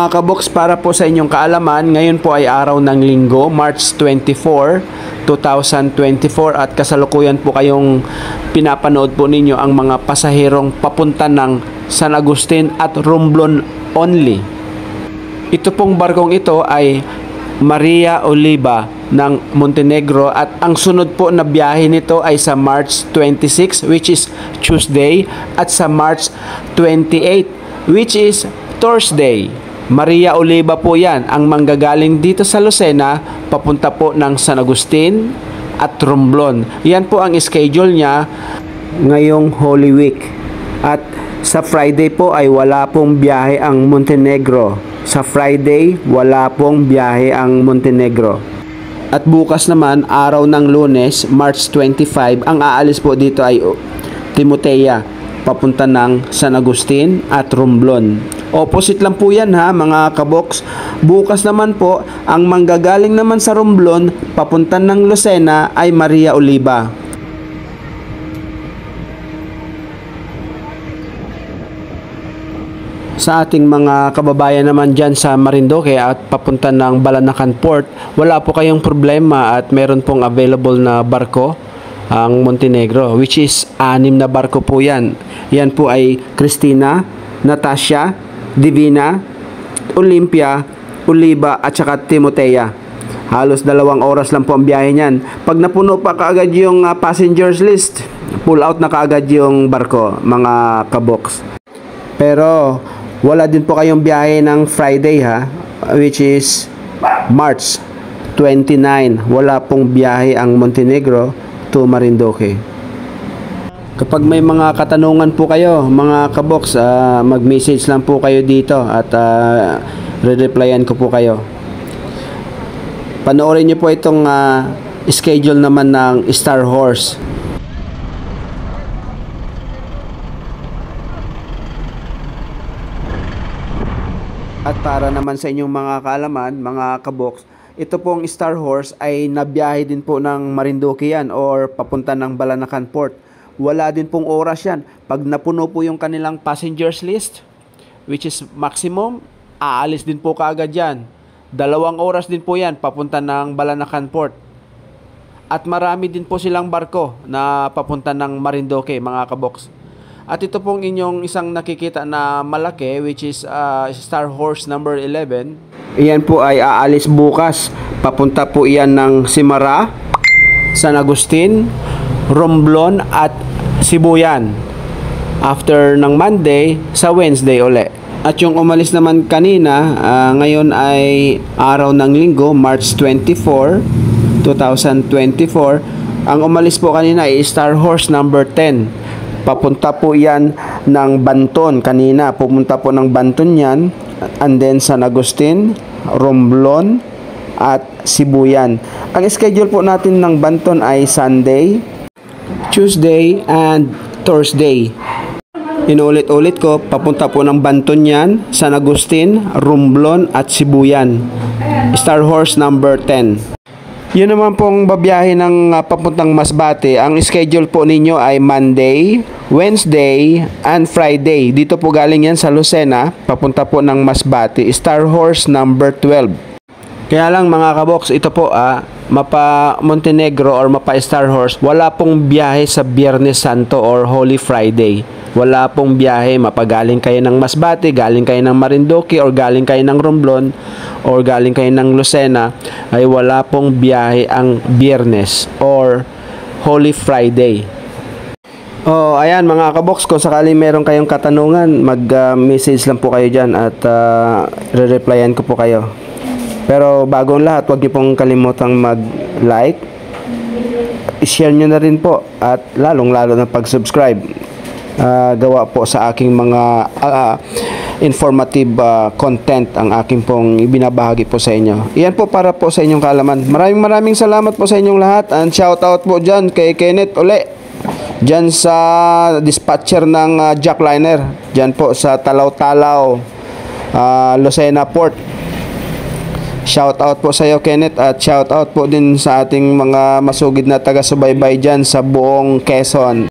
mga kaboks, para po sa inyong kaalaman, ngayon po ay araw ng linggo, March 24, 2024 at kasalukuyan po kayong pinapanood po ninyo ang mga pasaherong papunta ng San Agustin at Romblon only. Ito pong barkong ito ay Maria Oliva ng Montenegro at ang sunod po na biyahe nito ay sa March 26 which is Tuesday at sa March 28 which is Thursday. Maria Oliva po yan, ang manggagaling dito sa Lucena papunta po ng San Agustin at Romblon. Yan po ang schedule niya ngayong Holy Week. At sa Friday po ay wala pong biyahe ang Montenegro. Sa Friday, wala pong biyahe ang Montenegro. At bukas naman, araw ng Lunes, March 25, ang aalis po dito ay Timotea, papunta ng San Agustin at Romblon. Opposite lang po yan ha mga kaboks. Bukas naman po, ang manggagaling naman sa Romblon, papunta ng Lucena ay Maria Oliva. Sa ating mga kababayan naman dyan sa Marinduque at papunta ng Balanacan Port, wala po kayong problema at meron pong available na barko ang Montenegro, which is 6 na barko po yan. Yan po ay Christina, Natasha, Divina, Olympia, Oliva at saka Timotea. Halos 2 oras lang po ang biyahe niyan. Pag napuno pa kaagad yung passengers list, pull out na kaagad yung barko mga kaboks. Pero wala din po kayong biyahe ng Friday ha, which is March 29. Wala pong biyahe ang Montenegro to Marinduque. Kapag may mga katanungan po kayo mga kaboks, mag-message lang po kayo dito at re-replyan ko po kayo. Panoorin nyo po itong schedule naman ng Star Horse. At para naman sa inyong mga kaalaman, mga kaboks, ito pong Star Horse ay nabiyahe din po ng Marinduque yan or papunta ng Balanacan Port. Wala din pong oras yan. Pag napuno po yung kanilang passengers list, which is maximum, aalis din po kaagad yan. 2 oras din po yan, papunta ng Balanacan Port. At marami din po silang barko na papunta ng Marinduque, mga kaboks. At ito pong inyong isang nakikita na malaki, which is Star Horse number 11. Iyan po ay aalis bukas. Papunta po iyan ng Simara, San Agustin, Romblon at Sibuyan. After ng Monday, sa Wednesday uli. At yung umalis naman kanina, ngayon ay araw ng linggo, March 24, 2024. Ang umalis po kanina ay Star Horse number 10. Papunta po yan ng Banton. Kanina, pumunta po ng Banton yan. And then San Agustin, Romblon at Sibuyan. Ang schedule po natin ng Banton ay Sunday, Tuesday and Thursday. Inulit-ulit ko, papunta po ng Banton yan, San Agustin, Romblon at Sibuyan. Star Horse number 10. Yun naman pong babiyahe ng papuntang Masbate. Ang schedule po ninyo ay Monday, Wednesday and Friday. Dito po galing yan sa Lucena, papunta po ng Masbate. Star Horse number 12. Kaya lang mga kaboks, ito po mapa Montenegro or mapa Star Horse, wala pong biyahe sa Biyernes Santo or Holy Friday. Wala pong biyahe, mapagaling kayo ng Masbate, galing kayo ng Marinduque or galing kayo ng Romblon or galing kayo ng Lucena, ay wala pong biyahe ang Biyernes or Holy Friday. Ayan mga kaboks, kung sakali meron kayong katanungan, mag-message lang po kayo dyan at re-replyan ko po kayo. Pero bago ang lahat, huwag niyo pong kalimutang mag-like, i-share nyo na rin po at lalong-lalo na pag-subscribe. Gawa po sa aking mga informative content ang aking pong ibinabahagi po sa inyo. Iyan po para po sa inyong kaalaman. Maraming salamat po sa inyong lahat and shout out po dyan kay Kenneth uli dyan sa dispatcher ng Jackliner dyan po sa Talaw-Talaw, Lucena Port. Shout out po sa iyo Kenneth at shout out po din sa ating mga masugid na taga-subaybay dyan sa buong Quezon.